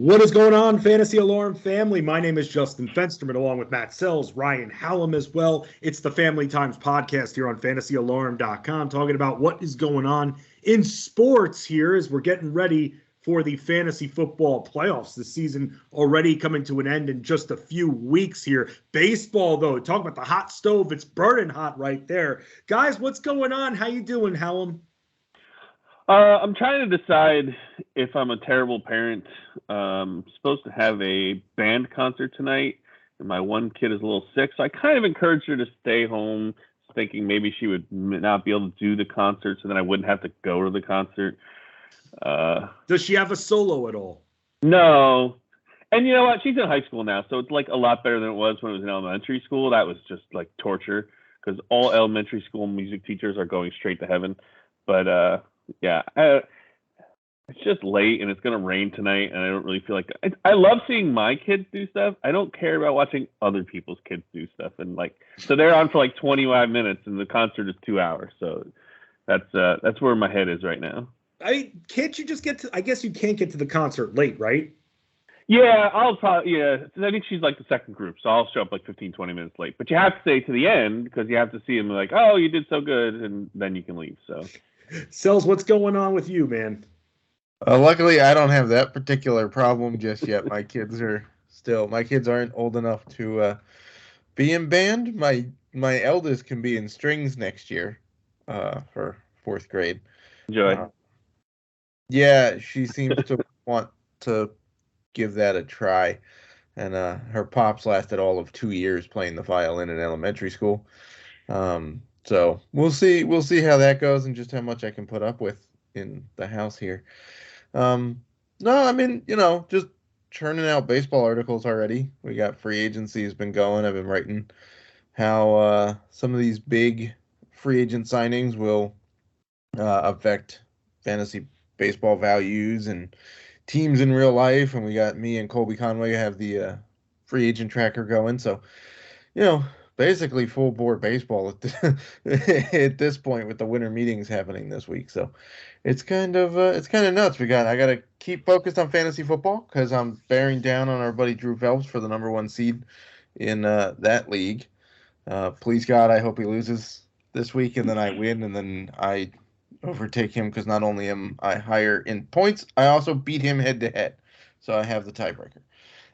What is going on, Fantasy Alarm family? My name is Justin Fensterman, along with Matt Sells, Ryan Hallam as well. It's the Family Times podcast here on fantasyalarm.com, talking about what is going on in sports here as we're getting ready for the fantasy football playoffs. The season already coming to an end in just a few weeks here. Baseball, though, talk about the hot stove. It's burning hot right there. Guys, what's going on? How you doing, Hallam? I'm trying to decide if I'm a terrible parent. I'm supposed to have a band concert tonight, and my one kid is a little sick, so I kind of encouraged her to stay home, thinking maybe she would not be able to do the concert, so then I wouldn't have to go to the concert. Does she have a solo at all? No. And you know what? She's in high school now, so it's like a lot better than it was when it was in elementary school. That was just like torture, because all elementary school music teachers are going straight to heaven. But yeah, it's just late and it's going to rain tonight, and I don't really feel like I love seeing my kids do stuff. I don't care about watching other people's kids do stuff. And so they're on for like 25 minutes and the concert is 2 hours. So that's where my head is right now. Can't you just get to, I guess you can't get to the concert late, right? Yeah, I think she's like the second group, so I'll show up like 15, 20 minutes late. But you have to stay to the end because you have to see them like, oh, you did so good, and then you can leave. So, Sells, what's going on with you, man? Luckily, I don't have that particular problem just yet. My kids aren't old enough to be in band. My eldest can be in strings next year for fourth grade. Enjoy. Yeah, she seems to want to give that a try. And her pops lasted all of 2 years playing the violin in elementary school. So we'll see how that goes and just how much I can put up with in the house here. No, I mean, just churning out baseball articles already. We got free agency has been going. I've been writing how some of these big free agent signings will affect fantasy baseball values and teams in real life. And we got me and Colby Conway have the free agent tracker going. So, basically full board baseball at this point with the winter meetings happening this week. So it's kind of nuts. I got to keep focused on fantasy football because I'm bearing down on our buddy Drew Phelps for the number 1 seed in that league. Please God, I hope he loses this week and then I win and then I overtake him because not only am I higher in points, I also beat him head to head. So I have the tiebreaker.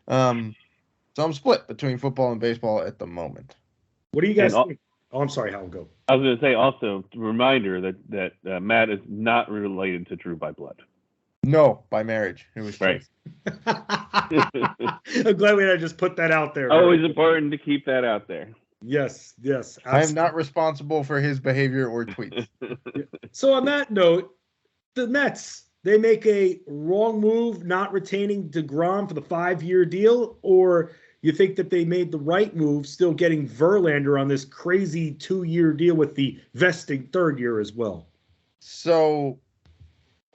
So I'm split between football and baseball at the moment. What do you guys think? Oh, I'm sorry, Hal, go. I was going to say also, reminder that Matt is not related to Drew by blood. No, by marriage. It was right. I'm glad we had to just put that out there. Always important to keep that out there. Yes. Absolutely. I am not responsible for his behavior or tweets. So on that note, the Mets, they make a wrong move not retaining DeGrom for the 5-year deal, or you think that they made the right move still getting Verlander on this crazy 2-year deal with the vesting 3rd year as well? So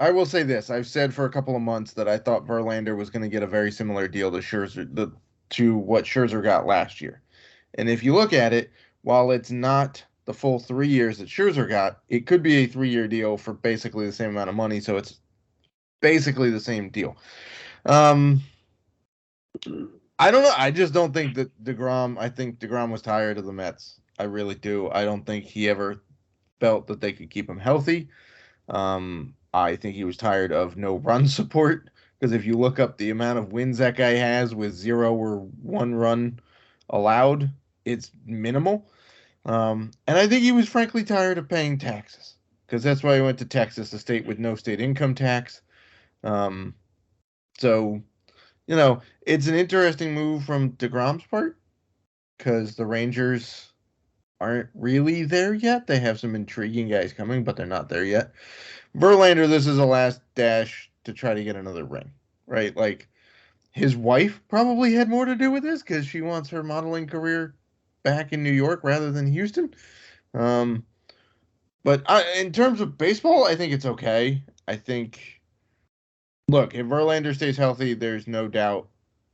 I will say this. I've said for a couple of months that I thought Verlander was going to get a very similar deal to Scherzer, to what Scherzer got last year. And if you look at it, while it's not the full 3 years that Scherzer got, it could be a 3-year deal for basically the same amount of money. So it's basically the same deal. I don't know. I just don't think that I think DeGrom was tired of the Mets. I really do. I don't think he ever felt that they could keep him healthy. I think he was tired of no run support, because if you look up the amount of wins that guy has with 0 or 1 run allowed, it's minimal. And I think he was frankly tired of paying taxes, because that's why he went to Texas, a state with no state income tax. So, it's an interesting move from DeGrom's part, because the Rangers aren't really there yet. They have some intriguing guys coming, but they're not there yet. Verlander, this is a last dash to try to get another ring, right? Like, his wife probably had more to do with this because she wants her modeling career back in New York rather than Houston. But in terms of baseball, I think it's okay. I think, look, if Verlander stays healthy, there's no doubt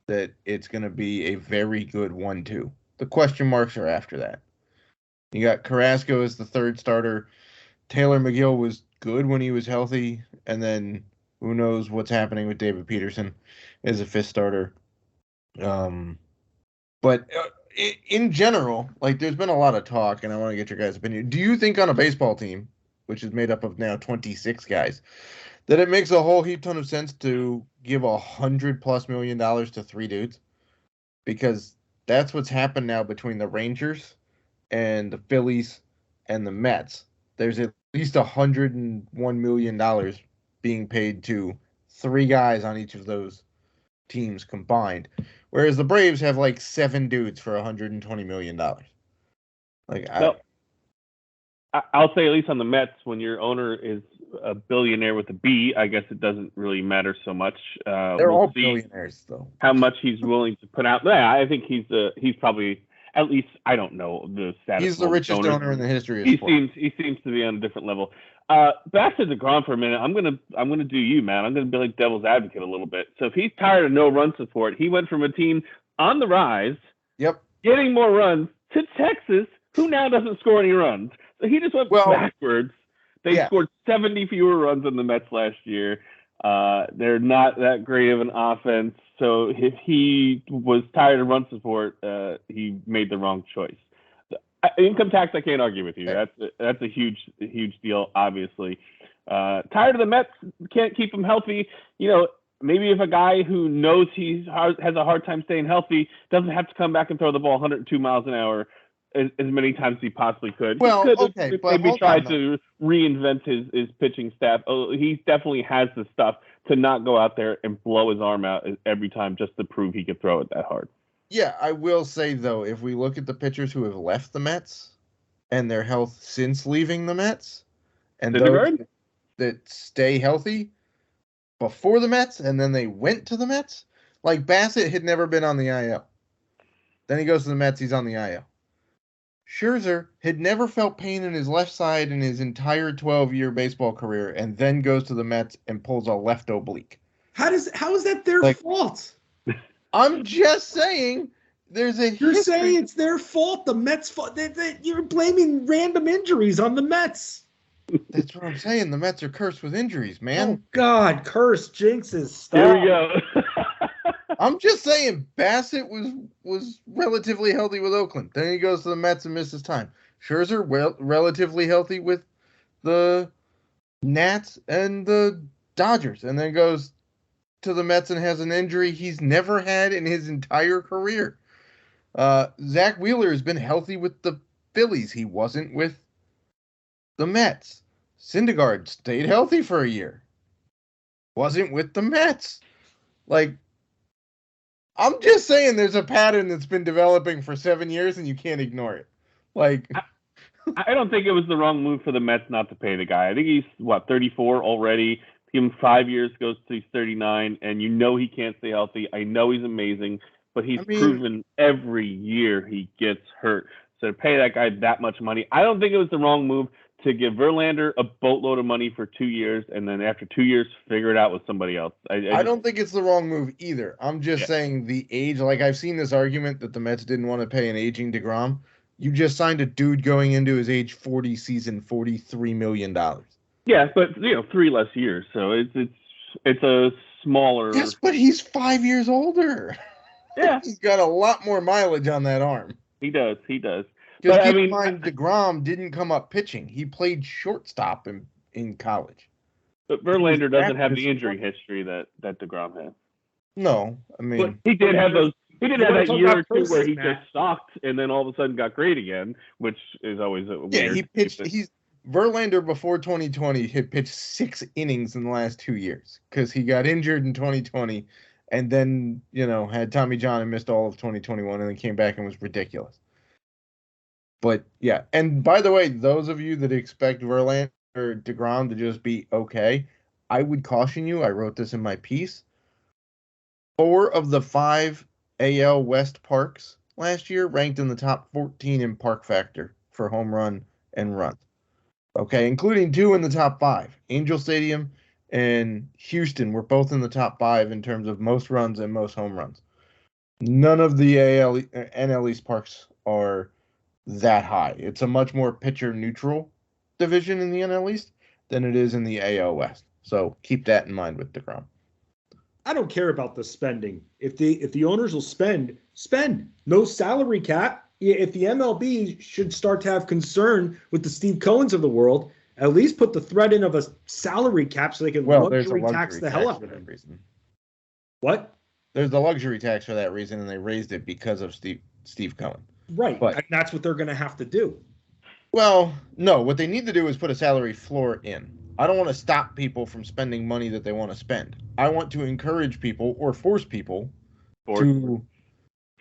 that it's going to be a very good 1-2. The question marks are after that. You got Carrasco as the 3rd starter. Taylor McGill was good when he was healthy, and then Who knows what's happening with David Peterson as a fifth starter? But in general, like there's been a lot of talk, and I want to get your guys' opinion. Do you think on a baseball team, which is made up of now 26 guys, that it makes a whole heap ton of sense to give $100+ million to three dudes? Because that's what's happened now between the Rangers and the Phillies and the Mets. There's at least $101 million being paid to three guys on each of those teams combined, whereas the Braves have like 7 dudes for $120 million. Like, I'll say at least on the Mets, when your owner is a billionaire with a B, I guess it doesn't really matter so much. They're all billionaires, though. How much he's willing to put out? Yeah, I think he's probably, at least I don't know the status. He's the richest owner in the history of sport. He seems to be on a different level. Back to DeGrom for a minute. I'm gonna do you, man. I'm gonna be like devil's advocate a little bit. So if he's tired of no run support, he went from a team on the rise, getting more runs, to Texas, who now doesn't score any runs. So he just went backwards. They scored 70 fewer runs than the Mets last year. They're not that great of an offense. So if he was tired of run support, he made the wrong choice. Income tax, I can't argue with you. That's a huge deal, obviously. Tired of the Mets, can't keep him healthy. You know, maybe if a guy who knows has a hard time staying healthy doesn't have to come back and throw the ball 102 miles an hour as many times as he possibly could. Well, he could maybe try to reinvent his pitching staff. Oh, he definitely has the stuff to not go out there and blow his arm out every time just to prove he could throw it that hard. Yeah, I will say, though, if we look at the pitchers who have left the Mets and their health since leaving the Mets, and those that stay healthy before the Mets and then they went to the Mets, like Bassett had never been on the IL. Then he goes to the Mets, he's on the IL. Scherzer had never felt pain in his left side in his entire 12-year baseball career, and then goes to the Mets and pulls a left oblique. How is that their fault? I'm just saying there's a You're saying it's their fault, the Mets' fault. You're blaming random injuries on the Mets. That's what I'm saying. The Mets are cursed with injuries, man. Oh, God. Curse, jinxes. Stop. Here we go. I'm just saying Bassett was relatively healthy with Oakland. Then he goes to the Mets and misses time. Scherzer, relatively healthy with the Nats and the Dodgers, and then goes to the Mets and has an injury he's never had in his entire career. Zach Wheeler has been healthy with the Phillies. He wasn't with the Mets. Syndergaard stayed healthy for a year. Wasn't with the Mets. Like, I'm just saying there's a pattern that's been developing for 7 years and you can't ignore it. Like, I don't think it was the wrong move for the Mets not to pay the guy. I think he's 34 already. Give him 5 years, goes to he's 39, and you know he can't stay healthy. I know he's amazing, but he's proven every year he gets hurt. So to pay that guy that much money, I don't think it was the wrong move to give Verlander a boatload of money for 2 years, and then after 2 years, figure it out with somebody else. I don't think it's the wrong move either. I'm just saying the age. Like, I've seen this argument that the Mets didn't want to pay an aging DeGrom. You just signed a dude going into his age 40 season, $43 million. Yeah, but 3 less years, so it's a smaller. Yes, but he's 5 years older. Yeah, he's got a lot more mileage on that arm. He does. Because keep in mind, DeGrom didn't come up pitching. He played shortstop in college. But Verlander doesn't have the injury history that DeGrom had. No, I mean, but he did have those. He did have that year or two where he just sucked and then all of a sudden got great again, which is always a weird. Yeah, he pitched. Verlander before 2020 had pitched 6 innings in the last 2 years because he got injured in 2020 and then, had Tommy John and missed all of 2021 and then came back and was ridiculous. But, yeah. And by the way, those of you that expect Verlander or DeGrom to just be okay, I would caution you. I wrote this in my piece. 4 of the 5 AL West parks last year ranked in the top 14 in park factor for home run and runs. Okay, including 2 in the top 5. Angel Stadium and Houston were both in the top 5 in terms of most runs and most home runs. None of the NL East parks are that high. It's a much more pitcher neutral division in the NL East than it is in the AL West. So keep that in mind with DeGrom. I don't care about the spending. If the owners will spend. No salary cap. If the MLB should start to have concern with the Steve Cohens of the world, at least put the threat in of a salary cap so they can luxury tax the hell out of it. What? There's the luxury tax for that reason, and they raised it because of Steve Cohen. Right, and that's what they're going to have to do. Well, no, what they need to do is put a salary floor in. I don't want to stop people from spending money that they want to spend. I want to encourage people or force people to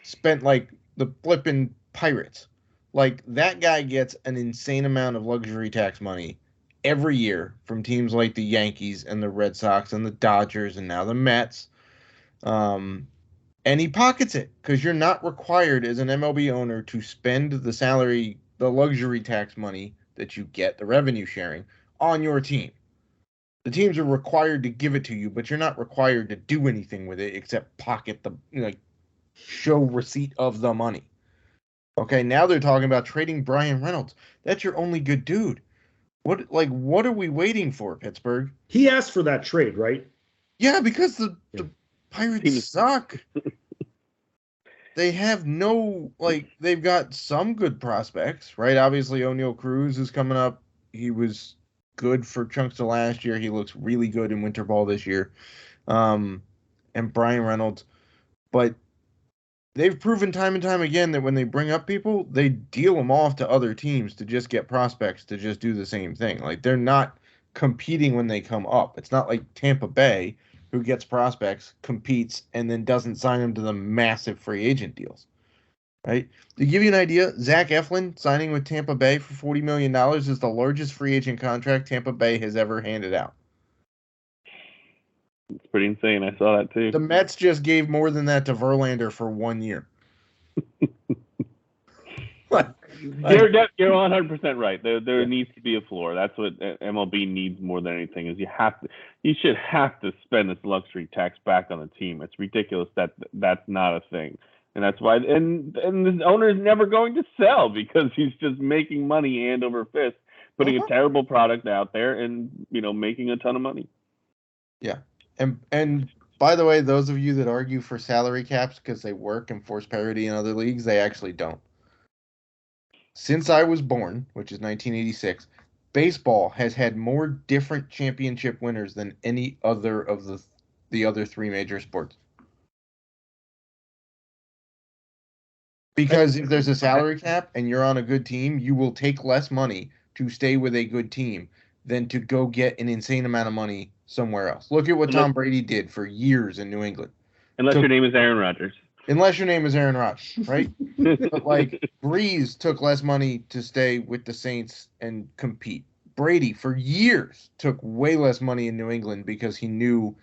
spend, like the flipping Pirates. Like, that guy gets an insane amount of luxury tax money every year from teams like the Yankees and the Red Sox and the Dodgers and now the Mets. And he pockets it because you're not required as an MLB owner to spend the luxury tax money that you get, the revenue sharing, on your team. The teams are required to give it to you, but you're not required to do anything with it except pocket show receipt of the money. Okay, now they're talking about trading Brian Reynolds. That's your only good dude. What are we waiting for, Pittsburgh? He asked for that trade, right? Yeah, because the Pirates suck. They have they've got some good prospects, right? Obviously, O'Neal Cruz is coming up. He was good for chunks of last year. He looks really good in winter ball this year. And Brian Reynolds. But they've proven time and time again that when they bring up people, they deal them off to other teams to just get prospects to just do the same thing. Like, they're not competing when they come up. It's not like Tampa Bay, who gets prospects, competes, and then doesn't sign them to the massive free agent deals. Right? To give you an idea, Zach Eflin signing with Tampa Bay for $40 million is the largest free agent contract Tampa Bay has ever handed out. It's pretty insane. I saw that too. The Mets just gave more than that to Verlander for 1 year. You're 100% right. There needs to be a floor. That's what MLB needs more than anything. Is you should have to spend this luxury tax back on the team. It's ridiculous that that's not a thing, and that's why. And the owner is never going to sell because he's just making money hand over fist, putting a terrible product out there, and making a ton of money. Yeah, and by the way, those of you that argue for salary caps because they work and force parity in other leagues, they actually don't. Since I was born, which is 1986, baseball has had more different championship winners than any other of the other three major sports. Because if there's a salary cap and you're on a good team, you will take less money to stay with a good team than to go get an insane amount of money somewhere else. Look at what Tom Brady did for years in New England. Unless your name is Aaron Rodgers. Unless your name is Aaron Rodgers, right? But Breeze took less money to stay with the Saints and compete. Brady, for years, took way less money in New England because he knew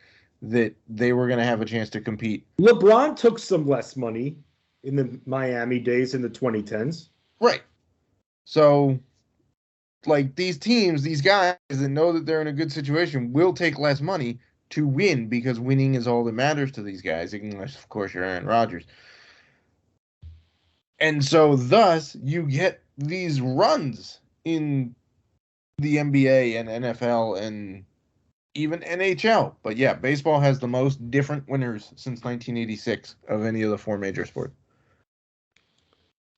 that they were going to have a chance to compete. LeBron took some less money in the Miami days in the 2010s. Right. So, these teams, these guys that know that they're in a good situation will take less money to win because winning is all that matters to these guys, unless, of course, you're Aaron Rodgers. And so, thus, you get these runs in the NBA and NFL and even NHL. But, yeah, baseball has the most different winners since 1986 of any of the four major sports.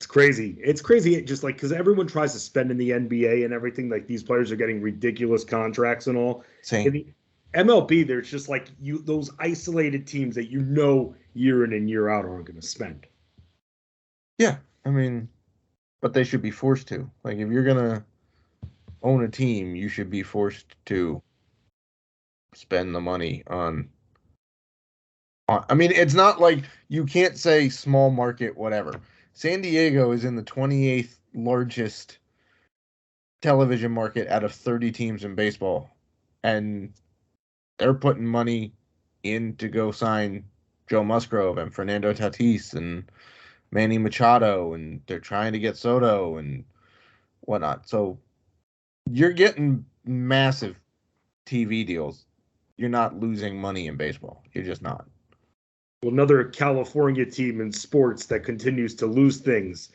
It's crazy. It's crazy just because everyone tries to spend in the NBA and everything. These players are getting ridiculous contracts and all. Same. In the MLB, there's just those isolated teams that year in and year out aren't going to spend. Yeah, I mean, but they should be forced to. If you're going to own a team, you should be forced to spend the money on. I mean, it's not like you can't say small market, whatever. San Diego is in the 28th largest television market out of 30 teams in baseball. And they're putting money in to go sign Joe Musgrove and Fernando Tatis and Manny Machado, and they're trying to get Soto and whatnot. So you're getting massive TV deals. You're not losing money in baseball. You're just not. Well, another California team in sports that continues to lose things.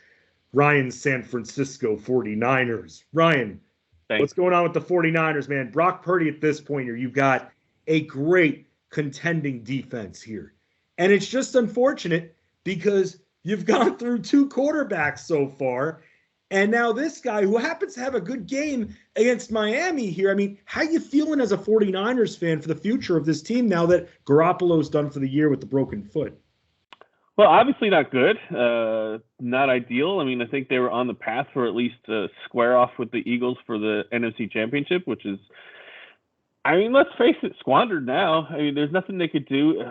Ryan's San Francisco 49ers. Ryan, Thanks. What's going on with the 49ers, man? Brock Purdy at this point here, you've got a great contending defense here. And it's just unfortunate because you've gone through two quarterbacks so far. And now this guy who happens to have a good game against Miami here. I mean, how you feeling as a 49ers fan for the future of this team now that Garoppolo's done for the year with the broken foot? Well, obviously not good, not ideal. I mean, I think they were on the path for at least a square off with the Eagles for the NFC Championship, which is, I mean, let's face it, squandered now. I mean, there's nothing they could do.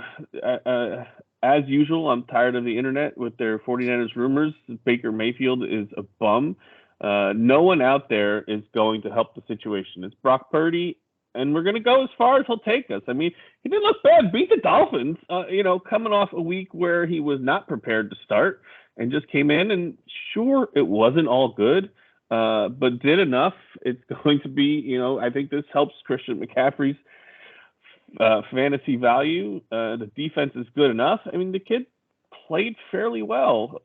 As usual, I'm tired of the internet with their 49ers rumors. Baker Mayfield is a bum. No one out there is going to help the situation. It's Brock Purdy, and we're going to go as far as he'll take us. I mean, he didn't look bad. Beat the Dolphins, coming off a week where he was not prepared to start and just came in. And sure, it wasn't all good, but did enough. It's going to be, I think this helps Christian McCaffrey's fantasy value. The defense is good enough. I mean, the kid played fairly well.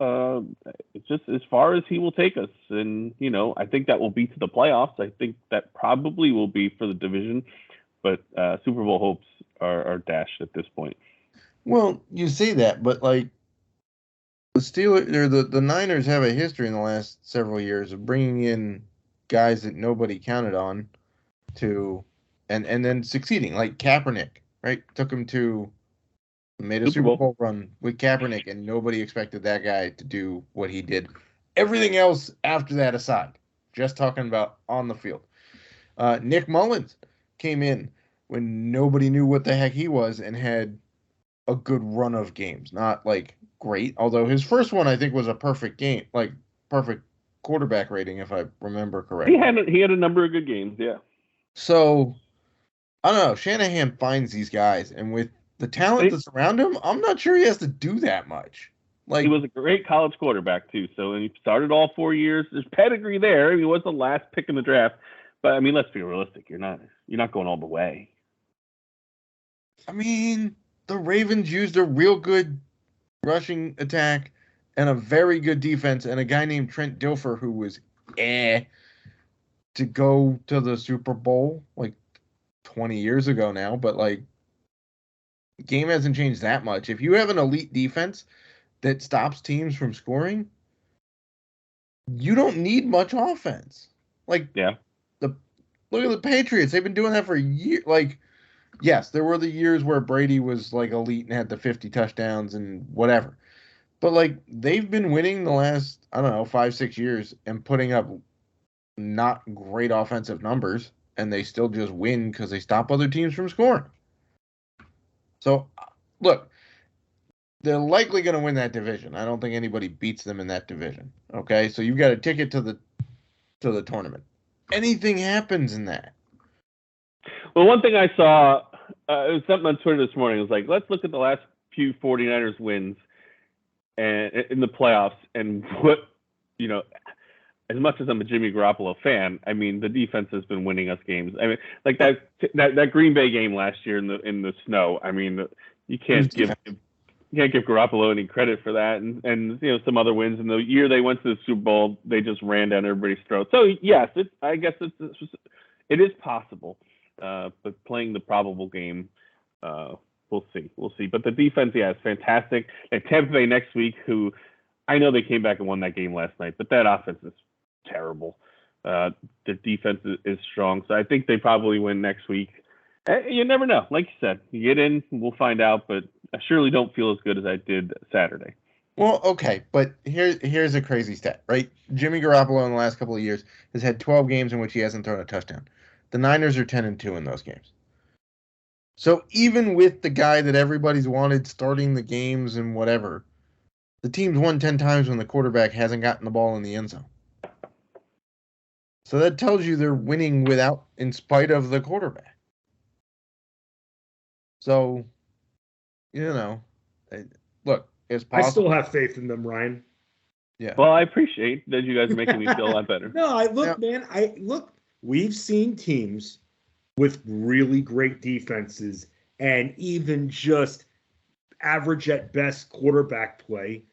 It's just as far as he will take us. And, I think that will be to the playoffs. I think that probably will be for the division, but Super Bowl hopes are dashed at this point. Well, you say that, but like the Steelers or the Niners have a history in the last several years of bringing in guys that nobody counted on to and then succeeding, like Kaepernick, right? Made a Super Bowl run with Kaepernick, and nobody expected that guy to do what he did. Everything else after that aside, just talking about on the field. Nick Mullins came in when nobody knew what the heck he was and had a good run of games. Not like great, although his first one I think was a perfect game, like perfect quarterback rating, if I remember correctly. He had a number of good games, yeah. So I don't know. Shanahan finds these guys, and with the talent that's around him, I'm not sure he has to do that much. Like, he was a great college quarterback too. So he started all 4 years. There's pedigree there. I mean, he was the last pick in the draft, but I mean, let's be realistic. You're not going all the way. I mean, the Ravens used a real good rushing attack and a very good defense, and a guy named Trent Dilfer who was to go to the Super Bowl like 20 years ago now, but like the game hasn't changed that much. If you have an elite defense that stops teams from scoring, you don't need much offense. Like, look at the Patriots. They've been doing that for years. Like, yes, there were the years where Brady was like elite and had the 50 touchdowns and whatever. But like, they've been winning the last, 5-6 years and putting up not great offensive numbers, and they still just win because they stop other teams from scoring. So, look, they're likely going to win that division. I don't think anybody beats them in that division. Okay, so you've got a ticket to the tournament. Anything happens in that. Well, one thing I saw, it was something on Twitter this morning. It was like, let's look at the last few 49ers wins and in the playoffs, and what, as much as I'm a Jimmy Garoppolo fan, I mean, the defense has been winning us games. I mean, like that Green Bay game last year in the snow. I mean, you can't give Garoppolo any credit for that. And some other wins in the year they went to the Super Bowl, they just ran down everybody's throat. So yes, I guess it is possible. But playing the probable game, we'll see. But the defense, is fantastic. And Tampa Bay next week, who I know they came back and won that game last night, but that offense is terrible. Their defense is strong, so I think they probably win next week. You never know. Like you said, you get in, we'll find out, but I surely don't feel as good as I did Saturday. Well, okay, but here's a crazy stat, right? Jimmy Garoppolo in the last couple of years has had 12 games in which he hasn't thrown a touchdown. The Niners are 10-2 in those games. So even with the guy that everybody's wanted starting the games and whatever, the team's won 10 times when the quarterback hasn't gotten the ball in the end zone. So that tells you they're winning in spite of the quarterback. So, look, it's possible. I still have faith in them, Ryan. Yeah. Well, I appreciate that you guys are making me feel a lot better. No, we've seen teams with really great defenses and even just average at best quarterback play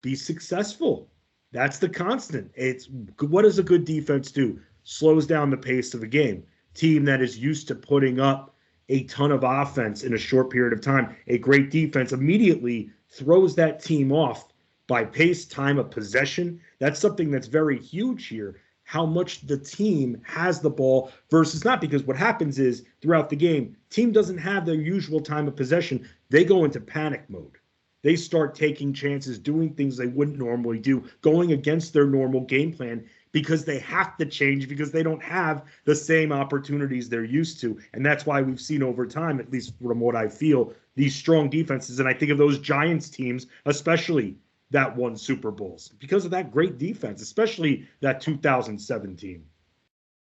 be successful. That's the constant. It's what does a good defense do? slows down the pace of the game. Team that is used to putting up a ton of offense in a short period of time, a great defense immediately throws that team off by pace, time of possession. That's something that's very huge here. How much the team has the ball versus not, because what happens is throughout the game, team doesn't have their usual time of possession. They go into panic mode. They start taking chances, doing things they wouldn't normally do, going against their normal game plan because they have to change because they don't have the same opportunities they're used to. And that's why we've seen over time, at least from what I feel, these strong defenses. And I think of those Giants teams, especially that won Super Bowls because of that great defense, especially that 2017.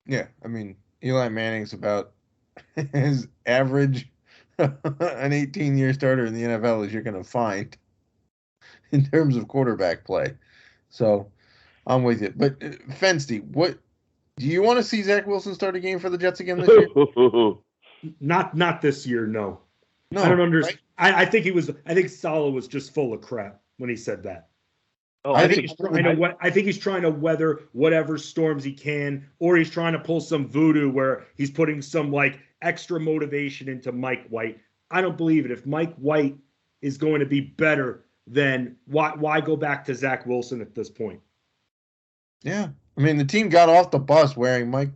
Yeah, I mean, Eli Manning's about his average an 18-year starter in the NFL as you're going to find in terms of quarterback play. So I'm with you. But Fensty, what do you want to see Zach Wilson start a game for the Jets again this year? Not this year, no. No, I don't understand. Right? I think Saleh was just full of crap when he said that. Oh, I think he's trying to weather whatever storms he can, or he's trying to pull some voodoo where he's putting some like extra motivation into Mike White. I don't believe it. If Mike White is going to be better, then why go back to Zach Wilson at this point? Yeah, I mean the team got off the bus wearing Mike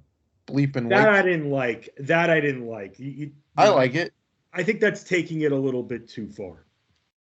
bleeping White. That I didn't like. I like it. I think that's taking it a little bit too far.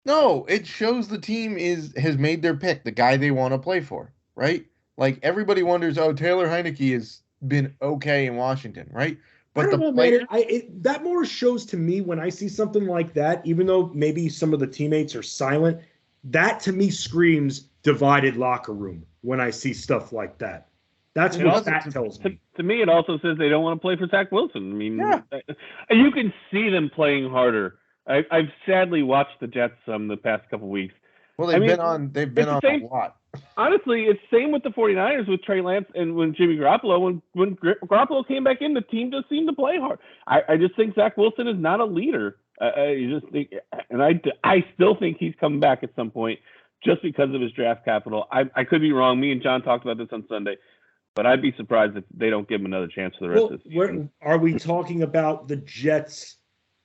No, it shows the team has made their pick, the guy they want to play for, right? Like everybody wonders, oh, Taylor Heineke has been okay in Washington, right? But that more shows to me when I see something like that, even though maybe some of the teammates are silent, that to me screams divided locker room when I see stuff like that. That's what that tells me. To me, it also says they don't want to play for Zach Wilson. I mean, you can see them playing harder. I've sadly watched the Jets the past couple weeks. Well, they've been on a lot. Honestly, it's same with the 49ers with Trey Lance and when Jimmy Garoppolo. When Garoppolo came back in, the team just seemed to play hard. I just think Zach Wilson is not a leader. I still think he's coming back at some point just because of his draft capital. I could be wrong. Me and John talked about this on Sunday, but I'd be surprised if they don't give him another chance for the rest of the season. Are we talking about the Jets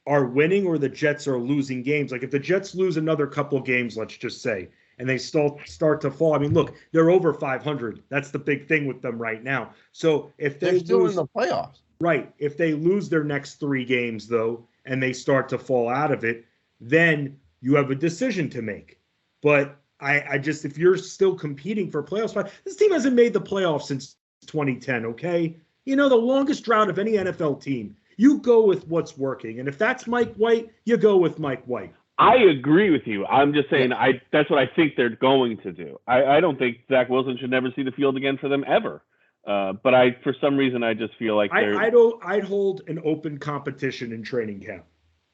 are winning or the Jets are losing games? Like if the Jets lose another couple of games, let's just say, and they start to fall. I mean, look, they're over 500. That's the big thing with them right now. So if they're still in the playoffs, right? If they lose their next 3 games though, and they start to fall out of it, then you have a decision to make. But I just, if you're still competing for playoffs, this team hasn't made the playoffs since 2010. Okay, the longest drought of any NFL team. You go with what's working. And if that's Mike White, you go with Mike White. I agree with you. I'm just saying that's what I think they're going to do. I don't think Zach Wilson should never see the field again for them ever. But for some reason, I just feel like I'd hold an open competition in training camp.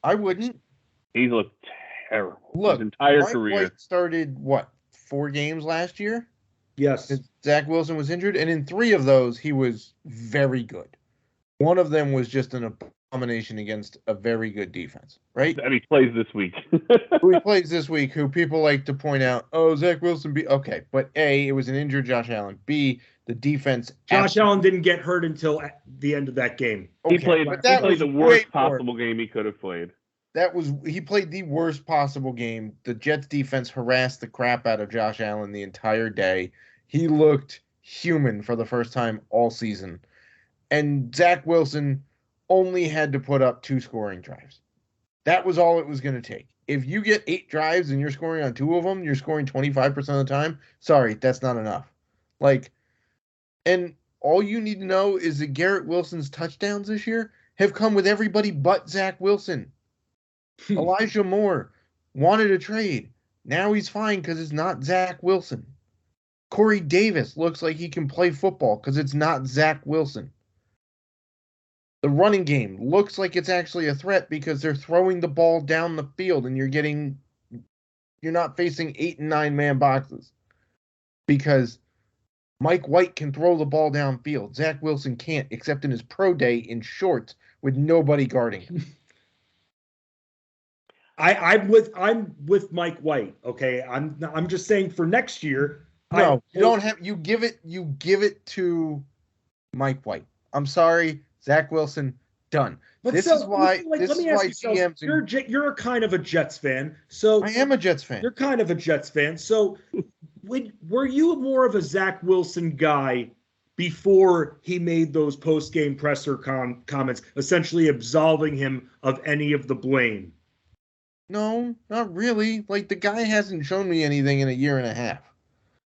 I wouldn't. He's looked terrible. Look, his entire Mike career. White started, 4 games last year? Yes. Zach Wilson was injured, and in 3 of those, he was very good. One of them was just an abomination against a very good defense, right? And he plays this week. Who he plays this week, who people like to point out, oh, Zach Wilson, okay. But A, it was an injured Josh Allen. B, the defense. Josh Allen didn't get hurt until the end of that game. Okay, he played the worst possible game he could have played. He played the worst possible game. The Jets defense harassed the crap out of Josh Allen the entire day. He looked human for the first time all season. And Zach Wilson only had to put up 2 scoring drives. That was all it was going to take. If you get 8 drives and you're scoring on 2 of them, you're scoring 25% of the time. Sorry, that's not enough. And all you need to know is that Garrett Wilson's touchdowns this year have come with everybody but Zach Wilson. Elijah Moore wanted a trade. Now he's fine because it's not Zach Wilson. Corey Davis looks like he can play football because it's not Zach Wilson. The running game looks like it's actually a threat because they're throwing the ball down the field and you're not facing 8 and 9 man boxes because Mike White can throw the ball downfield. Zach Wilson can't, except in his pro day in shorts with nobody guarding him. I'm with Mike White. Okay, I'm just saying for next year. No, you don't have. You give it to Mike White. I'm sorry, Zach Wilson, done. But This so, is why let me ask you, so GMs. you're a kind of a Jets fan. So I am a Jets fan. you're kind of a Jets fan. So were you more of a Zach Wilson guy before he made those post-game presser comments, essentially absolving him of any of the blame? No, not really. Like, the guy hasn't shown me anything in a year and a half.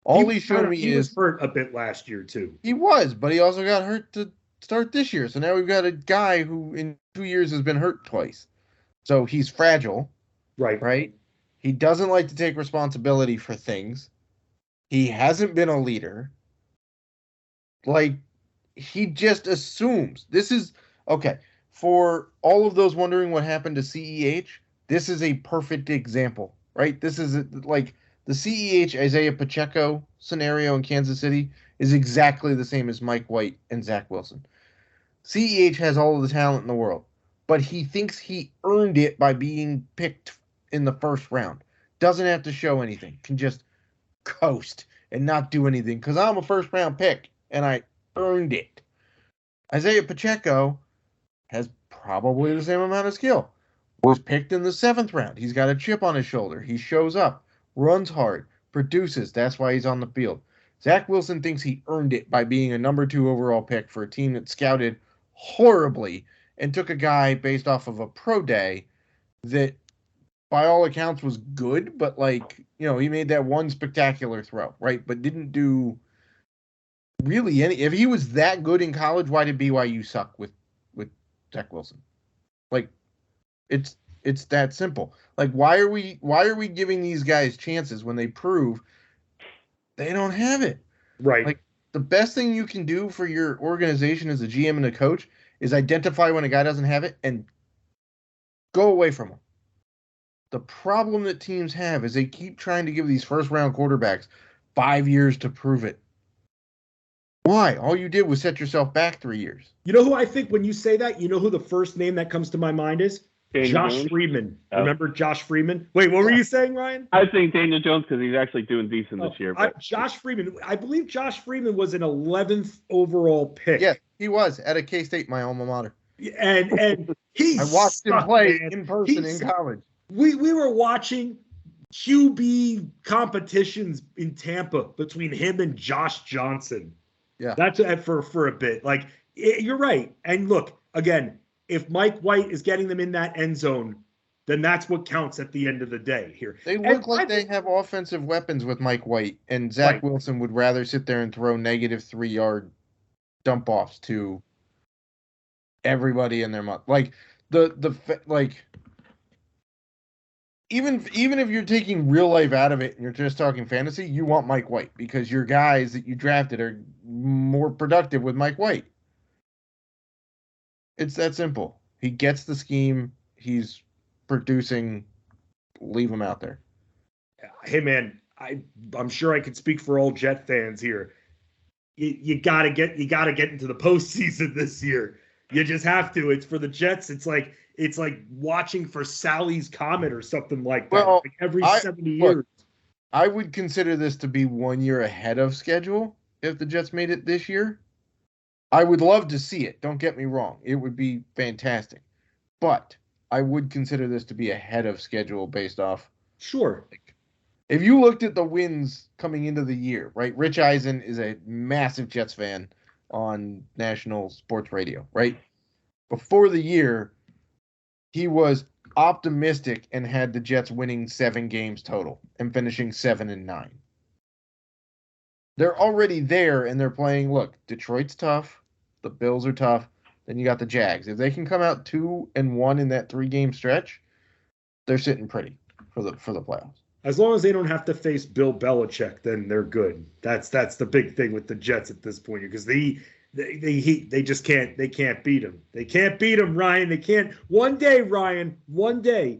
All he's shown me he was hurt a bit last year too. He was, but he also got hurt to start this year. So now we've got a guy who in 2 years has been hurt twice. So he's fragile. Right? He doesn't like to take responsibility for things. He hasn't been a leader. Like, he just assumes. This is okay. For all of those wondering what happened to CEH, this is a perfect example, right? This is like the CEH Isaiah Pacheco scenario in Kansas City is exactly the same as Mike White and Zach Wilson. CEH has all of the talent in the world, but he thinks he earned it by being picked in the first round. Doesn't have to show anything. Can just coast and not do anything because I'm a first round pick and I earned it. Isaiah Pacheco has probably the same amount of skill. Was picked in the 7th round. He's got a chip on his shoulder. He shows up, runs hard, produces. That's why he's on the field. Zach Wilson thinks he earned it by being a number 2 overall pick for a team that scouted horribly and took a guy based off of a pro day that by all accounts was good, but he made that one spectacular throw, right? But didn't do really any. If he was that good in college, why did BYU suck with Zach Wilson? Like, it's that simple. Like, why are we giving these guys chances when they prove they don't have it? Right. Like, the best thing you can do for your organization as a GM and a coach is identify when a guy doesn't have it and go away from him. The problem that teams have is they keep trying to give these first-round quarterbacks 5 years to prove it. Why? All you did was set yourself back 3 years. You know who I think when you say that, you know who the first name that comes to my mind is? Josh Freeman. Oh. Remember Josh Freeman? Wait, what were you saying, Ryan? I think Daniel Jones because he's actually doing decent this year. But Josh Freeman. I believe Josh Freeman was an 11th overall pick. Yeah, he was at a K-State, my alma mater. And he I watched him play in person in college. We were watching QB competitions in Tampa between him and Josh Johnson. Yeah. That's for a bit. Like, you're right. And look, again, if Mike White is getting them in that end zone, then that's what counts at the end of the day here. They look like they have offensive weapons with Mike White, and Zach Wilson would rather sit there and throw negative 3-yard dump offs to everybody in their mouth. Like even if you're taking real life out of it and you're just talking fantasy, you want Mike White because your guys that you drafted are more productive with Mike White. It's that simple. He gets the scheme. He's producing. Leave him out there. Hey, man, I'm sure I could speak for all Jet fans here. You gotta get into the postseason this year. You just have to. It's for the Jets. It's like watching for Sally's Comet or something like that. Well, like every 70 years. I would consider this to be 1 year ahead of schedule if the Jets made it this year. I would love to see it. Don't get me wrong. It would be fantastic. But I would consider this to be ahead of schedule based off. Sure. If you looked at the wins coming into the year, right? Rich Eisen is a massive Jets fan on national sports radio, right? Before the year, he was optimistic and had the Jets winning 7 games total and finishing 7-9. They're already there and they're playing. Look, Detroit's tough. The Bills are tough. Then you got the Jags. If they can come out 2-1 in that 3-game stretch, they're sitting pretty for the playoffs. As long as they don't have to face Bill Belichick, then they're good. That's the big thing with the Jets at this point, because they just can't beat them. They can't beat them, Ryan. They can't. One day,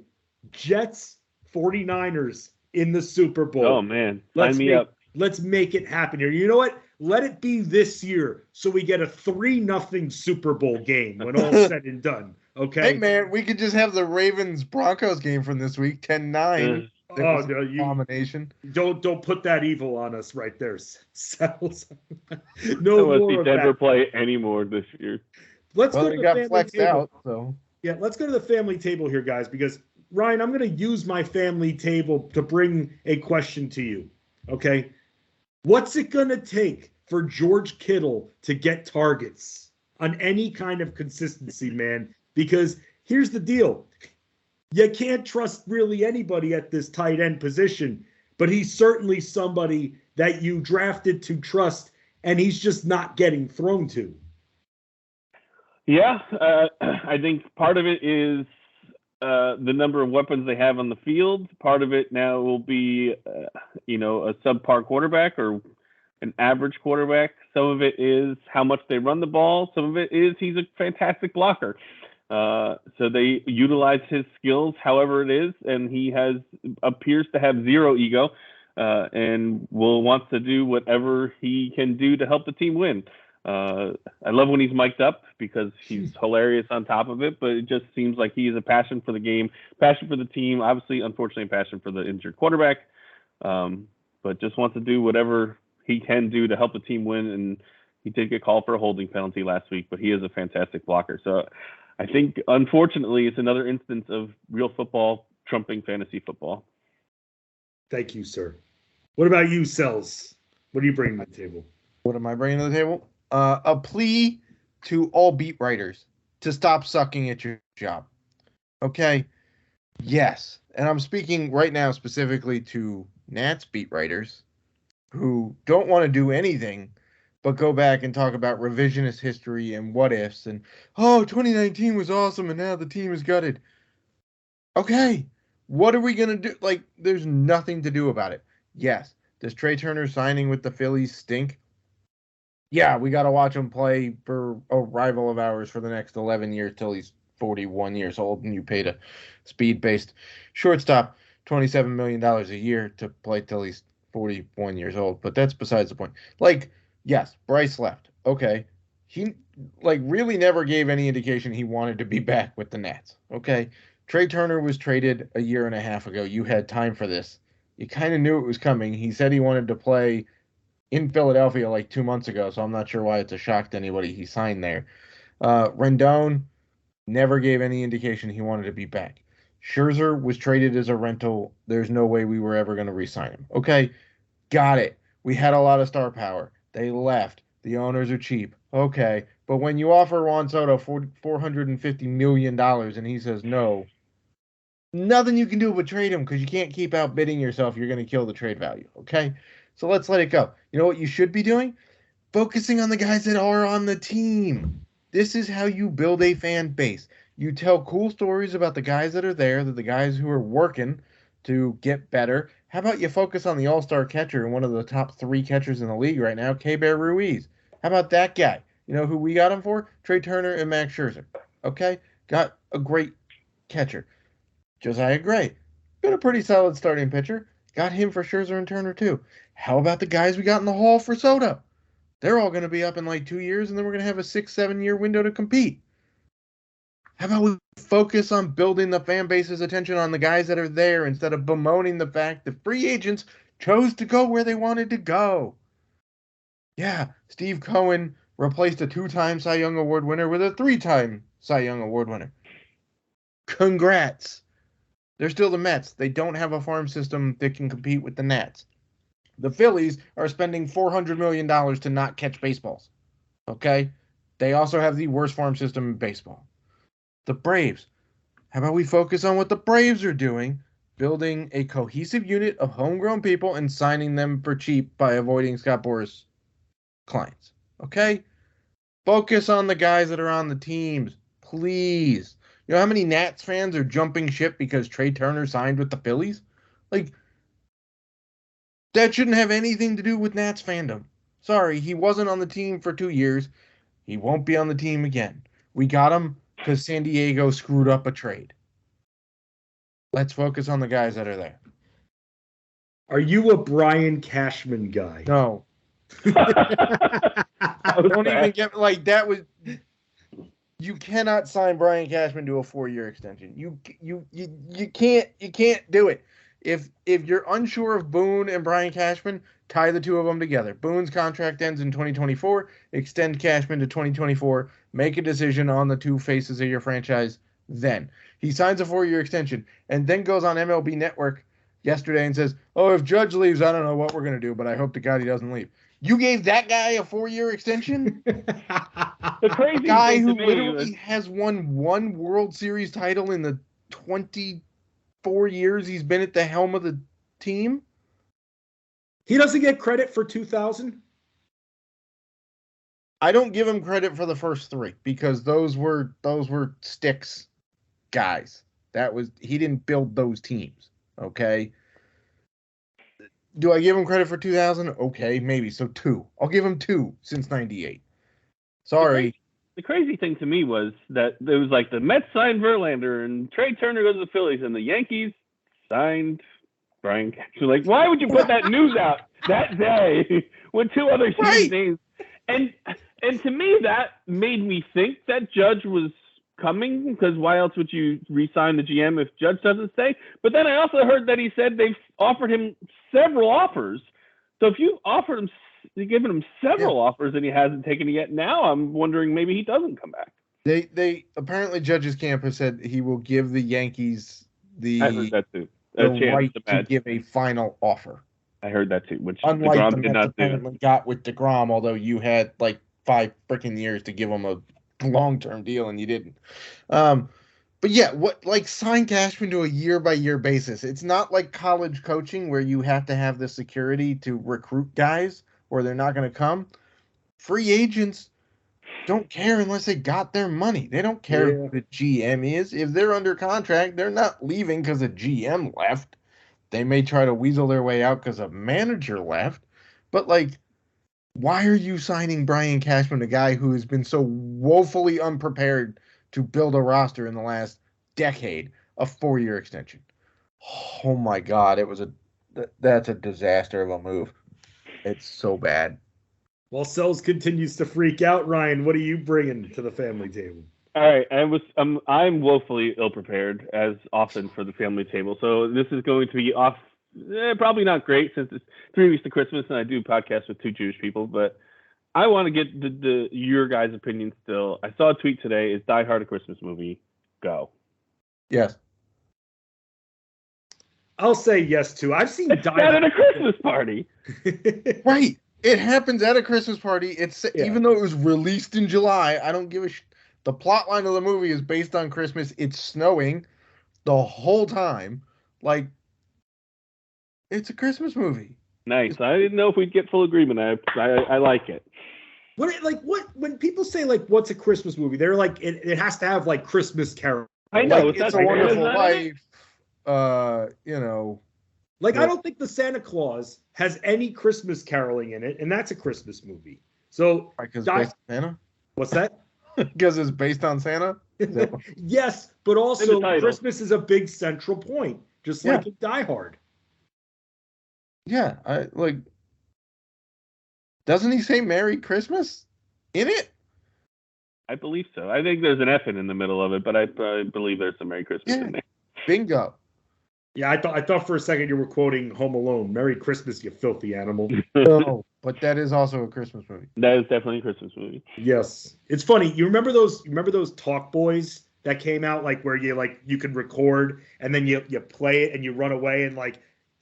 Jets 49ers in the Super Bowl. Oh man, sign me up. Let's make it happen here. You know what? Let it be this year so we get a 3-0 Super Bowl game when all's said and done. Okay. Hey man, we could just have the Ravens-Broncos game from this week, 10-9. Oh no, abomination. Don't put that evil on us right there, Sells. No I want to more see of Denver that. play anymore this year. Let's Well, go they to the got family flexed table. out, so Yeah, let's go to the family table here, guys, because Ryan, I'm going to use my family table to bring a question to you. Okay. What's it going to take for George Kittle to get targets on any kind of consistency, man? Because here's the deal. You can't trust really anybody at this tight end position, but he's certainly somebody that you drafted to trust, and he's just not getting thrown to. Yeah, I think part of it is the number of weapons they have on the field. Part of it now will be, a subpar quarterback or an average quarterback. Some of it is how much they run the ball. Some of it is he's a fantastic blocker. So they utilize his skills however it is, and he appears to have zero ego and wants to do whatever he can do to help the team win. I love when he's mic'd up because he's hilarious on top of it, but it just seems like he has a passion for the game, passion for the team, obviously, unfortunately, a passion for the injured quarterback, but just wants to do whatever he can do to help the team win. And he did get called for a holding penalty last week, but he is a fantastic blocker. So I think, unfortunately, it's another instance of real football trumping fantasy football. Thank you, sir. What about you, Sells? What are you bringing to the table? What am I bringing to the table? A plea to all beat writers to stop sucking at your job. Okay? Yes. And I'm speaking right now specifically to Nats beat writers who don't want to do anything but go back and talk about revisionist history and what ifs and, 2019 was awesome and now the team is gutted. Okay. What are we going to do? Like, there's nothing to do about it. Yes. Does Trea Turner signing with the Phillies stink? Yeah, we got to watch him play for a rival of ours for the next 11 years till he's 41 years old, and you paid a speed-based shortstop $27 million a year to play till he's 41 years old. But that's besides the point. Like, yes, Bryce left. Okay. He, really never gave any indication he wanted to be back with the Nats. Okay. Trea Turner was traded a year and a half ago. You had time for this. You kind of knew it was coming. He said he wanted to play in Philadelphia like 2 months ago, so I'm not sure why it's a shock to anybody he signed there. Rendon never gave any indication he wanted to be back. Scherzer was traded as a rental. There's no way we were ever going to re-sign him. Okay, got it. We had a lot of star power. They left. The owners are cheap. Okay, but when you offer Juan Soto $450 million and he says no, nothing you can do but trade him because you can't keep outbidding yourself. You're going to kill the trade value. Okay, so let's let it go. You know what you should be doing? Focusing on the guys that are on the team. This is how you build a fan base. You tell cool stories about the guys that are there, the guys who are working to get better. How about you focus on the all-star catcher and one of the top 3 catchers in the league right now, K-Bear Ruiz? How about that guy? You know who we got him for? Trea Turner and Max Scherzer. Okay? Got a great catcher. Josiah Gray. Been a pretty solid starting pitcher. Got him for Scherzer and Turner too. How about the guys we got in the hall for Soto? They're all going to be up in like 2 years, and then we're going to have a 6-7 year window to compete. How about we focus on building the fan base's attention on the guys that are there instead of bemoaning the fact that free agents chose to go where they wanted to go? Yeah, Steve Cohen replaced a 2-time Cy Young Award winner with a 3-time Cy Young Award winner. Congrats. They're still the Mets. They don't have a farm system that can compete with the Nats. The Phillies are spending $400 million to not catch baseballs. Okay? They also have the worst farm system in baseball. The Braves. How about we focus on what the Braves are doing, building a cohesive unit of homegrown people and signing them for cheap by avoiding Scott Boras clients. Okay? Focus on the guys that are on the teams, please. You know how many Nats fans are jumping ship because Trea Turner signed with the Phillies? Like, that shouldn't have anything to do with Nats fandom. Sorry, he wasn't on the team for 2 years. He won't be on the team again. We got him because San Diego screwed up a trade. Let's focus on the guys that are there. Are you a Brian Cashman guy? No. Don't even get that was. You cannot sign Brian Cashman to a 4-year extension. You can't do it. If you're unsure of Boone and Brian Cashman, tie the two of them together. Boone's contract ends in 2024. Extend Cashman to 2024. Make a decision on the two faces of your franchise then. He signs a 4-year extension and then goes on MLB Network yesterday and says, "Oh, if Judge leaves, I don't know what we're going to do, but I hope to God he doesn't leave." You gave that guy a 4-year extension? The crazy guy thing who to me literally has won one World Series title in the 24 years he's been at the helm of the team? He doesn't get credit for 2000? I don't give him credit for the first 3 because those were Sticks guys. He didn't build those teams, okay? Do I give him credit for 2000? Okay, maybe. So 2. I'll give him 2 since 98. Sorry. The crazy thing to me was that it was like the Mets signed Verlander and Trea Turner goes to the Phillies and the Yankees signed Brian Cashman. Like, why would you put that news out that day with 2 other huge names? And to me, that made me think that Judge was coming, because why else would you re-sign the GM if Judge doesn't stay? But then I also heard that he said they've offered him several offers. So if you've given him several offers and he hasn't taken it yet, now I'm wondering maybe he doesn't come back. They apparently Judge's camp has said he will give the Yankees I heard that too. the right to give a final offer. I heard that too, which unlike DeGrom the did Mets not do. apparently got with DeGrom, although you had like 5 freaking years to give him a long-term deal and you didn't. But yeah, sign Cashman to a year-by-year basis. It's not like college coaching where you have to have the security to recruit guys or they're not going to come. Free agents don't care unless they got their money. They don't care who the GM is. If they're under contract, they're not leaving because a GM left. They may try to weasel their way out because a manager left. But, why are you signing Brian Cashman, a guy who has been so woefully unprepared to build a roster in the last decade, a 4-year extension? Oh, my God. That's a disaster of a move. It's so bad. While Sells continues to freak out, Ryan, what are you bringing to the family table? All right, I'm woefully ill-prepared, as often for the family table. So this is going to be probably not great since it's 3 weeks to Christmas and I do podcasts with 2 Jewish people. But I want to get your guys' opinion still. I saw a tweet today: "Is Die Hard a Christmas movie?" Go. Yes. I'll say yes too. I've seen Die Hard at a Christmas party. Right. It happens at a Christmas party. Even though it was released in July, I don't give a shit. The plot line of the movie is based on Christmas. It's snowing the whole time. It's a Christmas movie. Nice. I didn't know if we'd get full agreement. I like it. When people say what's a Christmas movie, they're it has to have Christmas Carol. I know It's a Wonderful Life. I don't think the Santa Claus has any Christmas caroling in it, and that's a Christmas movie. So because based on Santa. What's that? Because it's based on Santa? Yes, but also Christmas is a big central point, just like in Die Hard. Yeah, doesn't he say Merry Christmas in it? I believe so. I think there's an F in the middle of it, but I believe there's some Merry Christmas in there. Bingo. Yeah, I thought for a second you were quoting Home Alone. Merry Christmas, you filthy animal. No, but that is also a Christmas movie. That is definitely a Christmas movie. Yes. It's funny. You remember those Talk Boys that came out where you could record and then you play it and you run away and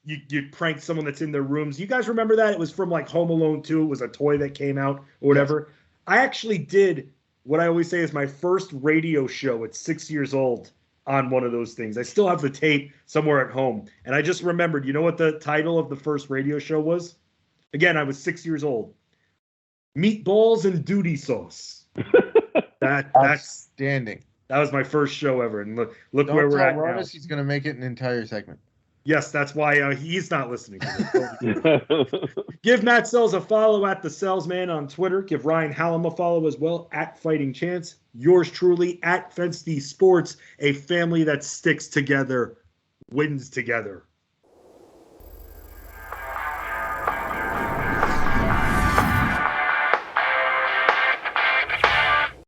you prank someone that's in their rooms. You guys remember that? It was from Home Alone 2. It was a toy that came out or whatever. Yes. I actually did what I always say is my first radio show at 6 years old on one of those things. I still have the tape somewhere at home. And I just remembered, you know what the title of the first radio show was? Again, I was 6 years old. Meatballs and Duty Sauce. That's outstanding. That was my first show ever. And look where we're at now. He's going to make it an entire segment. Yes, that's why he's not listening to this. Give Matt Sells a follow at The Salesman on Twitter. Give Ryan Hallam a follow as well at Fighting Chance. Yours truly at Fence D Sports, a family that sticks together, wins together.